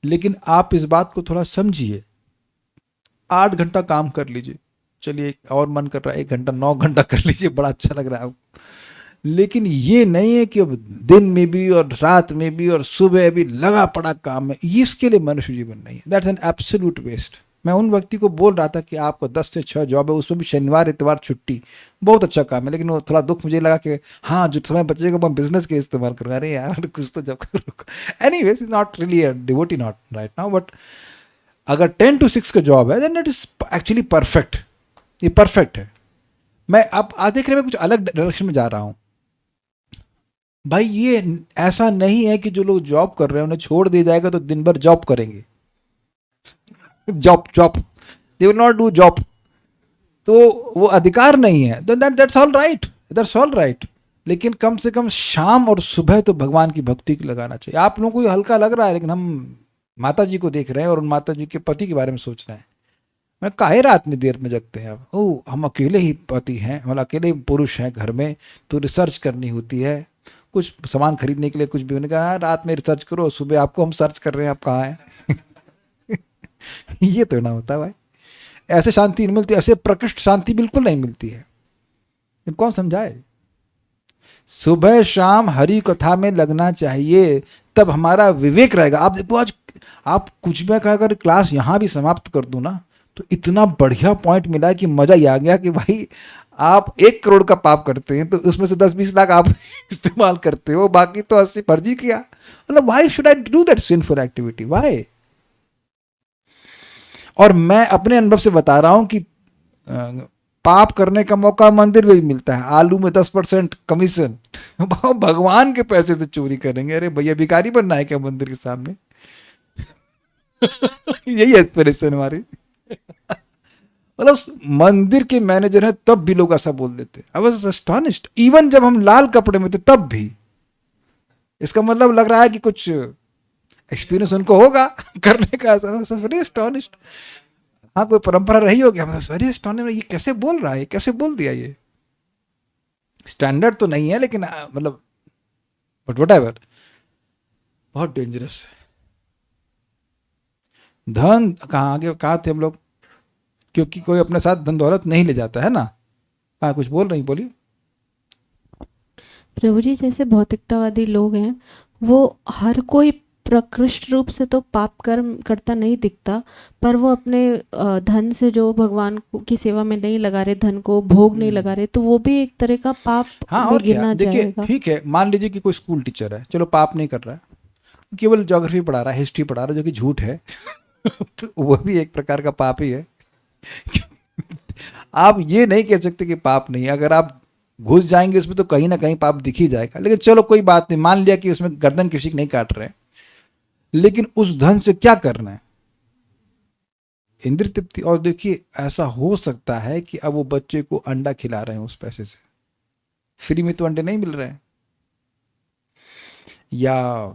लेकिन आप इस बात को थोड़ा समझिए। 8 घंटा काम कर लीजिए, चलिए और मन कर रहा है 1 घंटा 9 घंटा कर लीजिए, बड़ा अच्छा लग रहा है। लेकिन ये नहीं है कि अब दिन में भी और रात में भी और सुबह भी लगा पड़ा काम है। इसके लिए मनुष्य जीवन नहीं है। That's an absolute waste. मैं उन व्यक्ति को बोल रहा था कि आपको 10 से 6 जॉब है, उसमें भी शनिवार इतवार छुट्टी, बहुत अच्छा काम है। लेकिन वो थोड़ा दुख मुझे लगा कि हाँ जो समय बचेगा मैं बिजनेस के इस्तेमाल करूँगा। अरे यार कुछ तो जब करो। Anyways is not really a devotee not right now, but अगर 10 to 6 का जॉब है then it is actually perfect. ये परफेक्ट है। मैं अब आज देख रहे मैं कुछ अलग डायरेक्शन में जा रहा हूँ भाई। ये ऐसा नहीं है कि जो लोग जॉब कर रहे हैं उन्हें छोड़ दिया जाएगा तो दिन भर जॉब करेंगे। Job they will not do job, तो वो अधिकार नहीं है, तो that's all right, that's all right. लेकिन कम से कम शाम और सुबह तो भगवान की भक्ति को लगाना चाहिए। आप लोगों को ये हल्का लग रहा है, लेकिन हम माता जी को देख रहे हैं और उन माता जी के पति के बारे में सोच रहे हैं। मैं काहे रात में देर में जगते हैं अब, ओ हम अकेले ही पति हैं, हम अकेले ही पुरुष हैं घर में, तो रिसर्च करनी होती है, कुछ सामान खरीदने के लिए कुछ भी। उन्होंने कहा "हाँ, रात में रिसर्च करो, सुबह आपको हम सर्च कर रहे हैं आप कहाँ हैं।" ये तो ना होता भाई, ऐसे शांति नहीं मिलती, ऐसे प्रकृष्ट शांति बिल्कुल नहीं मिलती है। कौन समझाए? सुबह शाम हरि कथा में लगना चाहिए, तब हमारा विवेक रहेगा। आप देखो आज आप कुछ भी अगर क्लास यहाँ भी समाप्त कर दूं ना, तो इतना बढ़िया पॉइंट मिला कि मजा ही आ गया कि भाई आप 1 करोड़ का पाप करते हैं तो उसमें से 10-20 लाख आप इस्तेमाल करते हो, बाकी तो 80 फर्जी किया। मतलब why should I do that sinful activity, why? और मैं अपने अनुभव से बता रहा हूं कि पाप करने का मौका मंदिर में भी मिलता है। आलू में 10% कमीशन, भगवान के पैसे से चोरी करेंगे। अरे भैया भिखारी बनना है क्या मंदिर के सामने? यही एस्पिरेशन हमारी। मतलब मंदिर के मैनेजर है तब भी लोग ऐसा बोल देते। आई वाज एस्टॉनिश्ड, इवन जब हम लाल कपड़े में थे तब भी। इसका मतलब लग रहा है कि कुछ एक्सपीरियंस उनको होगा करने का। Very astonished. हाँ कोई परंपरा रही होगी, हम वेरी एस्टॉनिश्ड, ये कैसे बोल रहा है, कैसे बोल दिया? ये स्टैंडर्ड तो नहीं है लेकिन मतलब बट व्हाटएवर, बहुत डेंजरस है। धन कहाँ आगे कहाँ थे हम लोग? क्योंकि कोई अपने साथ धन दौलत नहीं ले जाता है ना। हाँ कुछ बोल रही, बोलिए। प्रभु जी, जैसे भौतिकतावादी लोग हैं, वो हर कोई प्रकृष्ट रूप से तो पाप कर्म करता नहीं दिखता, पर वो अपने धन से जो भगवान की सेवा में नहीं लगा रहे, धन को भोग नहीं लगा रहे, तो वो भी एक तरह का पाप हाँ में और क्या, गिना देखिए जाएगा। ठीक है, मान लीजिए कि कोई स्कूल टीचर है, चलो पाप नहीं कर रहा है, केवल ज्योग्राफी पढ़ा रहा है, हिस्ट्री पढ़ा रहा है, जो कि झूठ है। तो वो भी एक प्रकार का पाप ही है। आप ये नहीं कह सकते कि पाप नहीं है, अगर आप घुस जाएंगे उसमें तो कहीं ना कहीं पाप दिख ही जाएगा। लेकिन चलो कोई बात नहीं, मान लिया कि उसमें गर्दन किसी की नहीं काट रहे, लेकिन उस धन से क्या करना है? इंद्र तृप्ति। और देखिए ऐसा हो सकता है कि अब वो बच्चे को अंडा खिला रहे हैं उस पैसे से, फ्री में तो अंडे नहीं मिल रहे हैं, या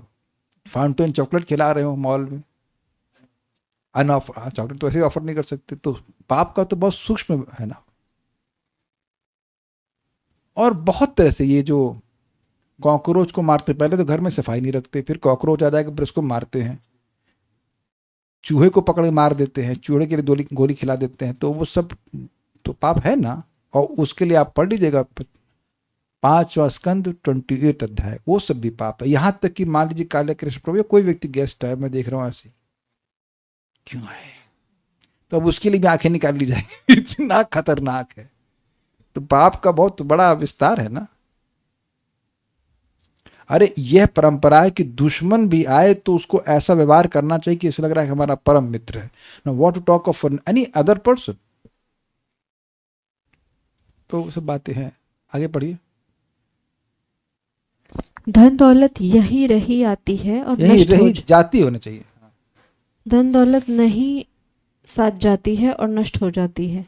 फाउंटेन चॉकलेट खिला रहे हो मॉल में, अनऑफर चॉकलेट तो ऐसे ऑफर नहीं कर सकते। तो पाप का तो बहुत सूक्ष्म है ना। और बहुत तरह से ये जो कॉकरोच को मारते, पहले तो घर में सफाई नहीं रखते, फिर कॉकरोच आ जाएगा फिर उसको मारते हैं, चूहे को पकड़ के मार देते हैं, चूहे के लिए गोली खिला देते हैं, तो वो सब तो पाप है ना। और उसके लिए आप पढ़ लीजिएगा 5वां स्कंद 28 अध्याय, वो सब भी पाप है। यहाँ तक कि मान लीजिए काले कृष्ण प्रभु या कोई व्यक्ति गेस्ट है, मैं देख रहा हूँ ऐसे क्यों है, तो अब उसके लिए भी आंखें निकाल ली जाएंगी। इतना खतरनाक है। तो पाप का बहुत बड़ा विस्तार है ना। अरे यह परंपरा है कि दुश्मन भी आए तो उसको ऐसा व्यवहार करना चाहिए कि ऐसा लग रहा है कि हमारा परम मित्र है। No what to talk of any other person. तो वो सब बातें हैं, आगे पढ़िए। धन दौलत यही रही आती है और यही नष्ट रही जाती होना चाहिए। धन दौलत नहीं साथ जाती है और नष्ट हो जाती है।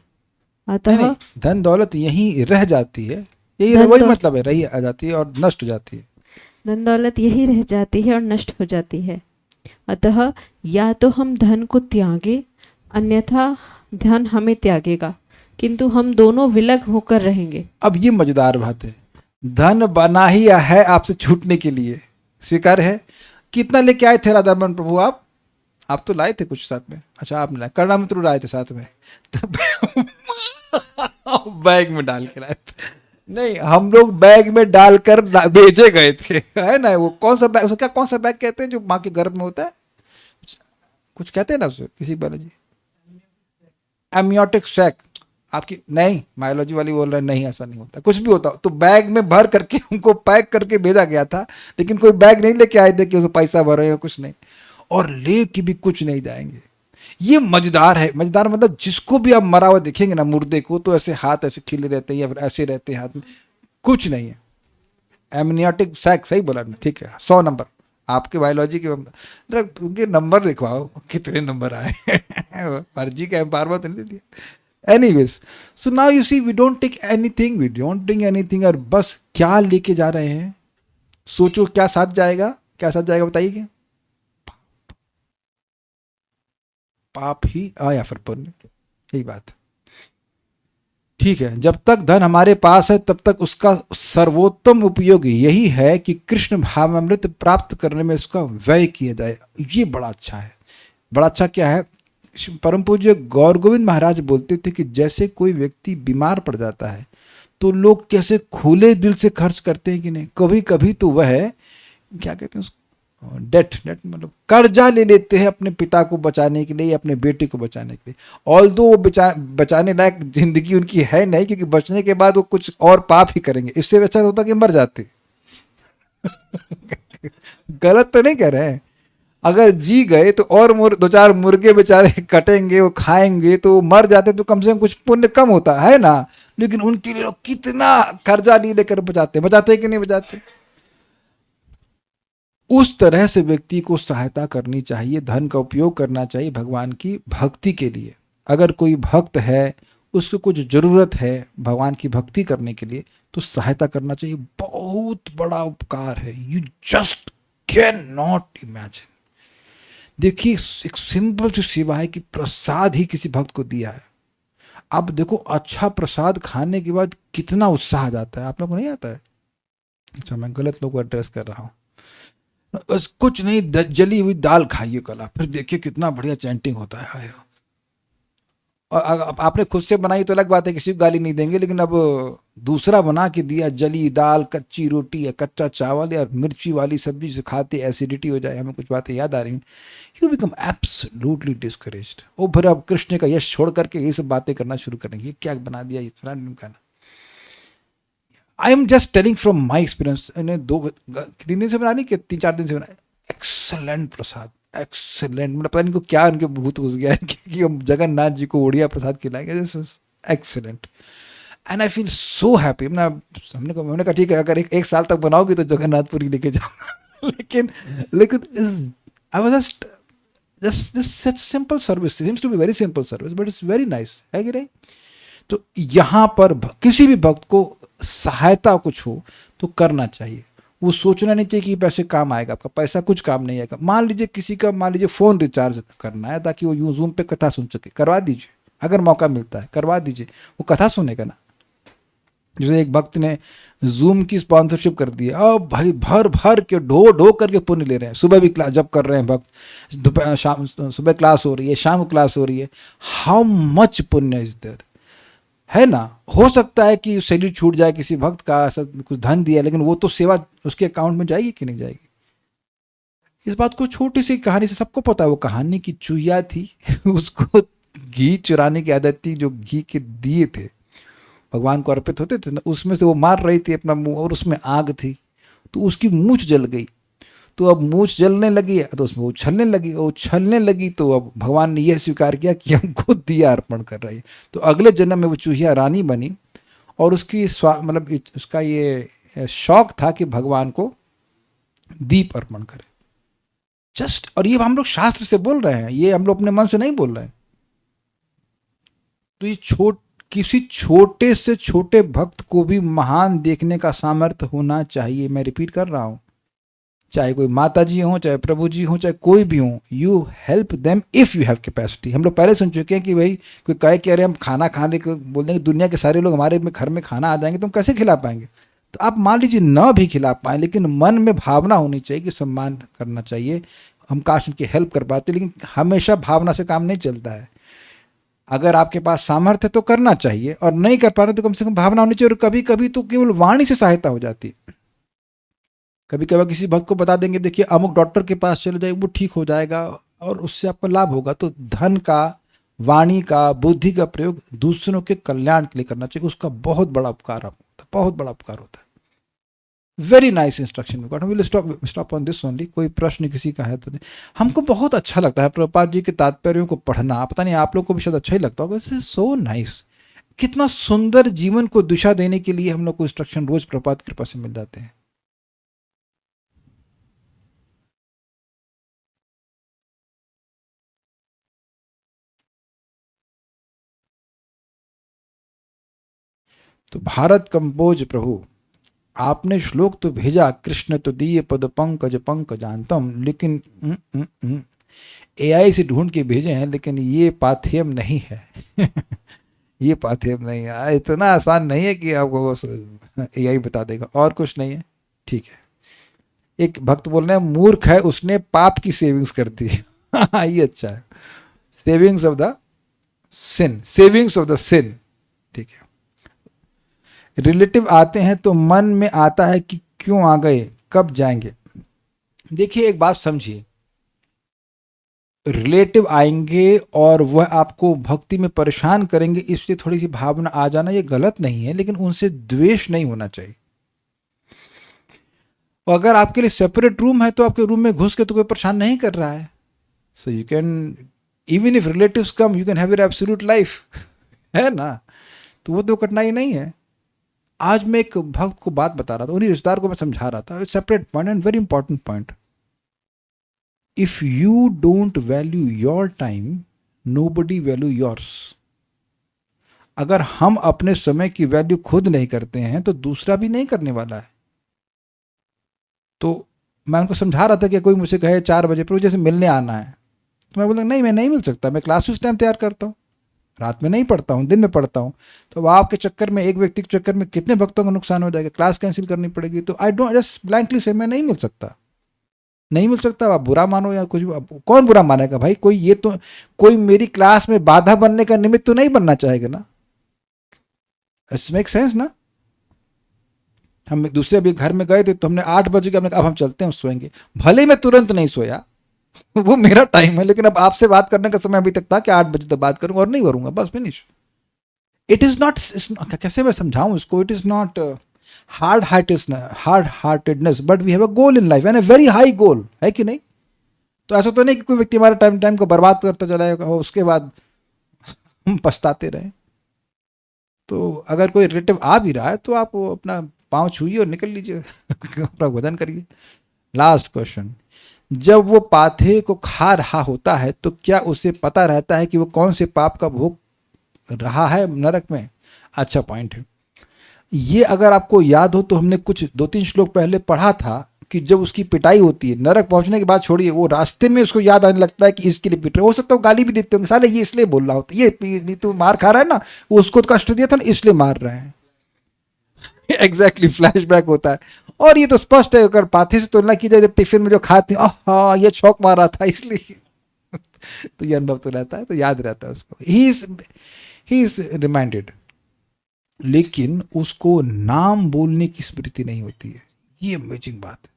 अतः धन दौलत यही रह जाती है, यही धन वही दौ- मतलब है, रही आ जाती है और नष्ट हो जाती है। धन दौलत यही रह जाती है और नष्ट हो जाती है। अतः या तो हम धन को त्यागे, अन्यथा धन हमें त्यागेगा, किंतु हम दोनों विलग होकर रहेंगे। अब ये मजेदार बात है, धन बना ही है आपसे छूटने के लिए, स्वीकार है। कितना लेके आए थे राधारमण प्रभु आप तो लाए थे कुछ साथ में? अच्छा आप नहीं लाए, करुणा मित्र लाए थे साथ में, बैग में डाल के लाए थे। नहीं, हम लोग बैग में डालकर भेजे गए थे, है ना। वो कौन सा बैग, उसका कौन सा बैग कहते हैं जो माँ के गर्भ में होता है, कुछ कहते हैं ना उसे, किसी बालाजी, एमियोटिक सैक। आपकी नहीं, मायोलॉजी वाली बोल रहे हैं नहीं, ऐसा नहीं होता, कुछ भी होता। तो बैग में भर करके उनको पैक करके भेजा गया था, लेकिन कोई बैग नहीं लेके आए थे कि उसे पैसा भरे या कुछ नहीं, और ले के भी कुछ नहीं जाएंगे। ये मजेदार है। मजेदार मतलब जिसको भी आप मरा हुआ देखेंगे ना, मुर्दे को, तो ऐसे हाथ ऐसे खिले रहते हैं या फिर ऐसे रहते हैं हाथ में, कुछ नहीं है। एमनियोटिक सैक, सही बोला ना, ठीक है, 100 नंबर आपके बायोलॉजी के उनके नंबर लिखवाओ, कितने नंबर आए। मर्जी का एम्पावर तो नहीं दिया। Anyways, so now you see we don't take anything, we don't drink anything, और बस क्या लेके जा रहे हैं, सोचो क्या साथ जाएगा, क्या साथ जाएगा बताइए। क्या पाप ही या फिर पुण्य, यही बात। ठीक है, जब तक धन हमारे पास है तब तक उसका सर्वोत्तम उपयोग यही है कि कृष्ण भावामृत प्राप्त करने में इसका व्यय किया जाए। ये बड़ा अच्छा है। बड़ा अच्छा क्या है? परम पूज्य गौर गोविंद महाराज बोलते थे कि जैसे कोई व्यक्ति बीमार पड़ जाता है तो लोग कैसे खुले दिल से खर्च करते हैं कि नहीं, कभी कभी तो वह क्या कहते हैं उसको, डेट मतलब कर्जा ले लेते हैं अपने पिता को बचाने के लिए या अपने बेटे को बचाने के लिए। ऑल दो वो बचाने लायक जिंदगी उनकी है नहीं, क्योंकि बचने के बाद वो कुछ और पाप ही करेंगे। इससे अच्छा होता कि मर जाते। गलत तो नहीं कह रहे हैं। अगर जी गए तो और दो चार मुर्गे बेचारे कटेंगे, वो खाएंगे, तो मर जाते तो कम से कम कुछ पुण्य कम होता है ना। लेकिन उनके लिए कितना कर्जा ले लेकर बचाते कि नहीं बचाते। उस तरह से व्यक्ति को सहायता करनी चाहिए, धन का उपयोग करना चाहिए भगवान की भक्ति के लिए। अगर कोई भक्त है, उसको कुछ जरूरत है भगवान की भक्ति करने के लिए, तो सहायता करना चाहिए। बहुत बड़ा उपकार है, you just can not imagine. देखिए, एक सिंपल सी सेवा है कि प्रसाद ही किसी भक्त को दिया है। अब देखो, अच्छा प्रसाद खाने के बाद कितना उत्साह आ जाता है, आप लोग को नहीं आता है? अच्छा, मैं गलत लोगों को एड्रेस कर रहा हूँ। बस कुछ नहीं, जली हुई दाल खाइए कला, फिर देखिए कितना बढ़िया चैंटिंग होता है। और आपने खुद से बनाई तो अलग बात है, किसी को गाली नहीं देंगे, लेकिन अब दूसरा बना के दिया, जली दाल, कच्ची रोटी या कच्चा चावल या मिर्ची वाली सब्जी से खाते एसिडिटी हो जाए, हमें कुछ बातें याद आ रही हैं, यू बिकम एब्सोल्युटली डिस्करेज्ड। वो फिर अब कृष्ण का यश छोड़ करके ये सब बातें करना शुरू करेंगे, ये क्या बना दिया इस तरह। I am just telling from my experience. इन्हें 3 दिन से बना नहीं कि 3-4 दिन से बना। एक्सेलेंट प्रसाद, एक्सेलेंट। मतलब पता नहीं को क्या उनके भूत घुस गया है कि हम जगन्नाथ जी को ओडिया प्रसाद खिलाएंगे। This is excellent and I feel so happy. हमने कहा ठीक है, अगर एक साल तक बनाओगी तो जगन्नाथपुरी लेके जाऊंगा। लेकिन I was just such simple service, seems to be very simple service, but it's very nice, है कि नहीं? तो यहाँ पर किसी भी भक्त को सहायता कुछ हो तो करना चाहिए। वो सोचना नहीं चाहिए कि पैसे काम आएगा, आपका पैसा कुछ काम नहीं आएगा। मान लीजिए किसी का फ़ोन रिचार्ज करना है ताकि वो यूं जूम पे कथा सुन सके, करवा दीजिए। अगर मौका मिलता है करवा दीजिए, वो कथा सुनेगा ना। जैसे एक भक्त ने जूम की स्पॉन्सरशिप कर दी है, अब भाई भर भर के ढो करके पुण्य ले रहे हैं। सुबह भी क्लास जब कर रहे हैं भक्त, दोपहर शाम, सुबह क्लास हो रही है, शाम को क्लास हो रही है। हाउ मच पुण्य इज देयर, है ना? हो सकता है कि शरीर छूट जाए किसी भक्त का, ऐसा कुछ धन दिया, लेकिन वो तो सेवा उसके अकाउंट में जाएगी कि नहीं जाएगी? इस बात को छोटी सी कहानी से सबको पता है। वो कहानी की चूहिया थी, उसको घी चुराने की आदत थी, जो घी के दिए थे भगवान को अर्पित होते थे ना, उसमें से वो मार रही थी अपना मुंह, और उसमें आग थी, तो उसकी मूंछ जल गई। तो अब मूंछ जलने लगी है तो उसमें उछलने लगी तो अब भगवान ने यह स्वीकार किया कि हमको दिया अर्पण कर रही है। तो अगले जन्म में वो चूहिया रानी बनी, और उसकी मतलब उसका ये शौक था कि भगवान को दीप अर्पण करे। जस्ट, और ये हम लोग शास्त्र से बोल रहे हैं, ये हम लोग अपने मन से नहीं बोल रहे हैं। तो ये किसी छोटे से छोटे भक्त को भी महान देखने का सामर्थ्य होना चाहिए। मैं रिपीट कर रहा हूं, चाहे कोई माता जी हो, चाहे प्रभु जी हो, चाहे कोई भी हो, you help them if you have capacity. हम लोग पहले सुन चुके हैं कि भाई कोई कहे कि अरे हम खाना खाने को बोल देंगे, दुनिया के सारे लोग हमारे घर में खाना आ जाएंगे तो हम कैसे खिला पाएंगे? तो आप मान लीजिए ना भी खिला पाएँ, लेकिन मन में भावना होनी चाहिए कि सम्मान करना चाहिए। हम काश उनकी हेल्प कर पाते, लेकिन हमेशा भावना से काम नहीं चलता है। अगर आपके पास सामर्थ्य तो करना चाहिए, और नहीं कर पा रहे तो कम से कम भावना होनी चाहिए। और कभी कभी तो केवल वाणी से सहायता हो जाती है। कभी कभी किसी भक्त को बता देंगे देखिए अमुक डॉक्टर के पास चले जाइए, वो ठीक हो जाएगा, और उससे आपको लाभ होगा। तो धन का, वाणी का, बुद्धि का प्रयोग दूसरों के कल्याण के लिए करना चाहिए। उसका बहुत बड़ा उपकार होता है, बहुत बड़ा उपकार होता है। Very nice instruction got. Will stop on this only. कोई प्रश्न किसी का है तो नहीं। हमको बहुत अच्छा लगता है प्रभुपाद जी के तात्पर्यों को पढ़ना। पता नहीं आप लोग को भी शायद अच्छा ही लगता होगा। This is so nice. कितना सुंदर जीवन को दिशा देने के लिए हम लोग को इंस्ट्रक्शन रोज प्रभुपाद की कृपा से मिल जाते हैं। तो भारत कंपोज प्रभु, आपने श्लोक तो भेजा, कृष्ण तो दिए पद पंकज पंकजांतम, लेकिन एआई से ढूंढ के भेजे हैं, लेकिन ये पाथेयम नहीं है। ये पाथेयम नहीं है, इतना आसान नहीं है कि आपको बस एआई बता देगा, और कुछ नहीं है। ठीक है, एक भक्त बोल रहे हैं मूर्ख है उसने पाप की सेविंग्स कर दी। ये अच्छा है, savings of the sin, savings of the sin. ठीक है, रिलेटिव आते हैं तो मन में आता है कि क्यों आ गए, कब जाएंगे। देखिए एक बात समझिए, रिलेटिव आएंगे और वह आपको भक्ति में परेशान करेंगे इसलिए थोड़ी सी भावना आ जाना ये गलत नहीं है, लेकिन उनसे द्वेष नहीं होना चाहिए। और अगर आपके लिए सेपरेट रूम है तो आपके रूम में घुस के तो कोई परेशान नहीं कर रहा है। So you can, even if relatives come, you can have your absolute life, है ना। तो वो तो कठिनाई नहीं है। आज मैं एक भक्त को बात बता रहा था, उन्हीं रिश्तेदार को मैं समझा रहा था, separate point and very important point. If you don't value your time, nobody value yours. अगर हम अपने समय की वैल्यू खुद नहीं करते हैं तो दूसरा भी नहीं करने वाला है। तो मैं उनको समझा रहा था कि कोई मुझसे कहे 4 बजे पर जैसे मिलने आना है, तो मैं बोला नहीं, मैं नहीं मिल सकता, मैं क्लास उस टाइम तैयार करता हूँ, रात में नहीं पढ़ता हूँ, दिन में पढ़ता हूँ। तो आपके चक्कर में, एक व्यक्ति के चक्कर में कितने भक्तों का नुकसान हो जाएगा, क्लास कैंसिल करनी पड़ेगी। तो आई डोंट जस्ट ब्लैंकली से मैं नहीं मिल सकता, नहीं मिल सकता। आप बुरा मानो या कुछ भी, कौन बुरा मानेगा भाई। कोई ये तो, कोई मेरी क्लास में बाधा बनने का निमित्त तो नहीं बनना चाहेगा ना। इट्स मेक सेंस ना। हम दूसरे अभी घर में गए थे तो हमने 8 बजे के, हमने कहा अब हम चलते हैं सोएंगे। भले मैं तुरंत नहीं सोया, वो मेरा टाइम है, लेकिन अब आपसे बात करने का समय अभी तक था कि 8 बजे तक बात करूंगा और नहीं करूंगा, बस फिनिश। इट इज नॉट, कैसे मैं समझाऊं इसको, it is not hard heartedness, but we have a goal in life and a very high goal, है कि नहीं। तो ऐसा तो नहीं कि कोई व्यक्ति हमारा टाइम को बर्बाद करता चला जाएगा और उसके बाद हम पछताते रहे। तो अगर कोई रिलेटिव आ भी रहा है तो आप अपना पाँव छूइए और निकल लीजिए, अपना वदन करिए। लास्ट क्वेश्चन, जब वो पाथे को खा रहा होता है तो क्या उसे पता रहता है कि वो कौन से पाप का भोग रहा है नरक में। अच्छा पॉइंट है ये। अगर आपको याद हो तो हमने कुछ 2-3 श्लोक पहले पढ़ा था कि जब उसकी पिटाई होती है, नरक पहुंचने के बाद छोड़िए, वो रास्ते में उसको याद आने लगता है कि इसके लिए पिट रहे, हो सकता है गाली भी देते होंगे, साले ये इसलिए बोल रहा होता, ये तो मार खा रहा है ना, वो उसको तो कष्ट दिया था ना इसलिए मार रहे हैं। एग्जैक्टली फ्लैशबैक होता है। और ये तो स्पष्ट है, अगर पाथे से तुलना की जाए, जब टिफिन में जो खाते हैं, हाँ ये छौक मार रहा था इसलिए। तो ये अनुभव तो रहता है, तो याद रहता है उसको, ही इज रिमाइंडेड। लेकिन उसको नाम बोलने की स्मृति नहीं होती है। ये अमेजिंग बात है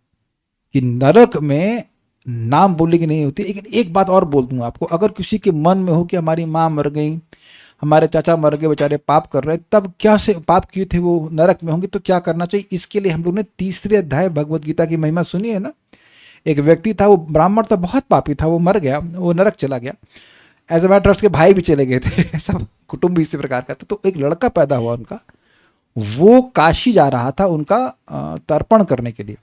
कि नरक में नाम बोलने की नहीं होती। लेकिन एक बात और बोल दूं आपको, अगर किसी के मन में हो कि हमारी माँ मर गई, हमारे चाचा मर गए, बेचारे पाप कर रहे हैं, तब क्या से पाप किए थे, वो नरक में होंगे, तो क्या करना चाहिए। इसके लिए हम लोग ने 3रे अध्याय भगवत गीता की महिमा सुनी है ना। एक व्यक्ति था, वो ब्राह्मण था, बहुत पापी था, वो मर गया, वो नरक चला गया। एज अ मैटर उसके भाई भी चले गए थे, सब कुटुंब इसी प्रकार का था। तो एक लड़का पैदा हुआ उनका, वो काशी जा रहा था उनका तर्पण करने के लिए।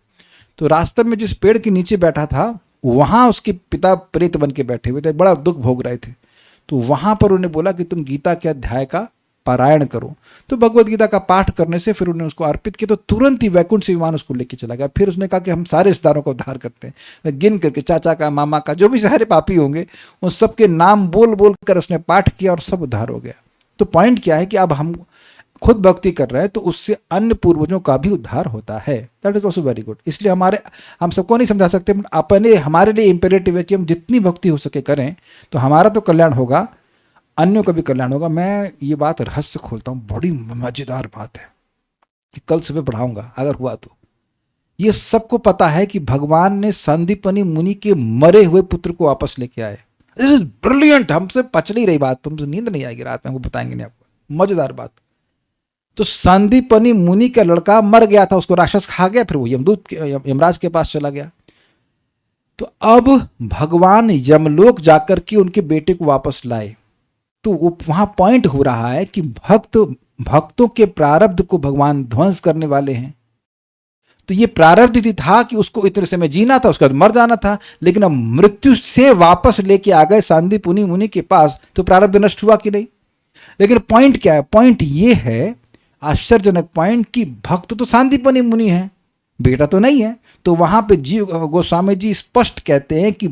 तो रास्ते में जिस पेड़ के नीचे बैठा था, वहाँ उसके पिता प्रेत बन के बैठे हुए थे, बड़ा दुख भोग रहे थे। तो वहाँ पर उन्हें बोला कि तुम गीता के अध्याय का पारायण करो। तो भगवत गीता का पाठ करने से फिर उन्हें उसको अर्पित किया, तो तुरंत ही वैकुंठ से विमान उसको लेके चला गया। फिर उसने कहा कि हम सारे रिश्तेदारों का उद्धार करते हैं, गिन करके, चाचा का, मामा का, जो भी सारे पापी होंगे उन सबके नाम बोल बोल कर उसने पाठ किया और सब उद्धार हो गया। तो पॉइंट क्या है कि अब हम खुद भक्ति कर रहे हैं तो उससे अन्य पूर्वजों का भी उद्धार होता है। That is also very good. इसलिए हम सबको नहीं समझा सकते, अपने हमारे लिए इंपेरेटिव है कि हम जितनी भक्ति हो सके करें, तो हमारा तो कल्याण होगा, अन्यों का भी कल्याण होगा। मैं ये बात रहस्य खोलता हूँ, बड़ी मजेदार बात है, कल सुबह पढ़ाऊंगा अगर हुआ तो। ये सबको पता है कि भगवान ने संदीपनी मुनि के मरे हुए पुत्र को वापस लेके आए। This is brilliant. हमसे पच नहीं रही बात, तुमसे नींद नहीं आएगी रात में, हमको बताएंगे नहीं आपको, मजेदार बात। तो संदीपनी मुनि का लड़का मर गया था, उसको राक्षस खा गया, फिर वो यमराज के पास चला गया। तो अब भगवान यमलोक जाकर के उनके बेटे को वापस लाए। तो वो वहां पॉइंट हो रहा है कि भक्तों के प्रारब्ध को भगवान ध्वंस करने वाले हैं। तो ये प्रारब्ध ही था कि उसको इतने समय जीना था, उसके बाद मर जाना था, लेकिन अब मृत्यु से वापस लेके आ गए संदीपनी मुनि के पास, तो प्रारब्ध नष्ट हुआ कि नहीं। लेकिन पॉइंट क्या है, पॉइंट ये है, आश्चर्यजनक पॉइंट कि भक्त तो सांदीपनि मुनि है, बेटा तो नहीं है। तो वहां पे जीव गोस्वामी जी स्पष्ट कहते हैं कि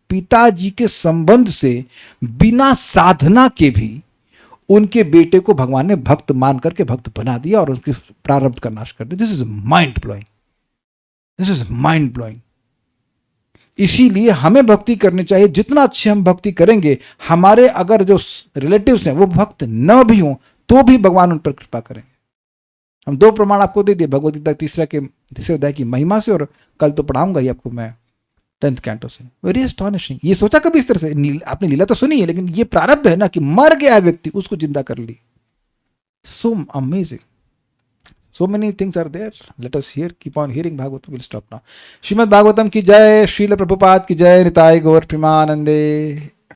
पिताजी के संबंध से बिना साधना के भी उनके बेटे को भगवान ने भक्त मान करके भक्त बना दिया और उनके प्रारब्ध का नाश कर दिया। This is mind blowing, this is mind blowing. इसीलिए हमें भक्ति करनी चाहिए। जितना अच्छे हम भक्ति करेंगे, हमारे अगर जो रिलेटिव्स हैं वो भक्त न भी हों तो भी भगवान उन पर कृपा करेंगे। हम 2 प्रमाण आपको दे दिए भगवद गीता तीसरे अध्याय की महिमा से, और कल तो पढ़ाऊंगा ही आपको मैं 10th कैंटो से। Very astonishing. ये सोचा कभी इस तरह से? आपने लीला तो सुनी है, लेकिन ये प्रारब्ध है ना कि मर गया व्यक्ति, उसको जिंदा कर ली। So amazing, so many things are there. Let us keep on hearing Bhagavatam. We'll stop now. Shrimad Bhagavatam की जय, श्रील प्रभुपाद की जय, निताय गौर प्रेमानंदे।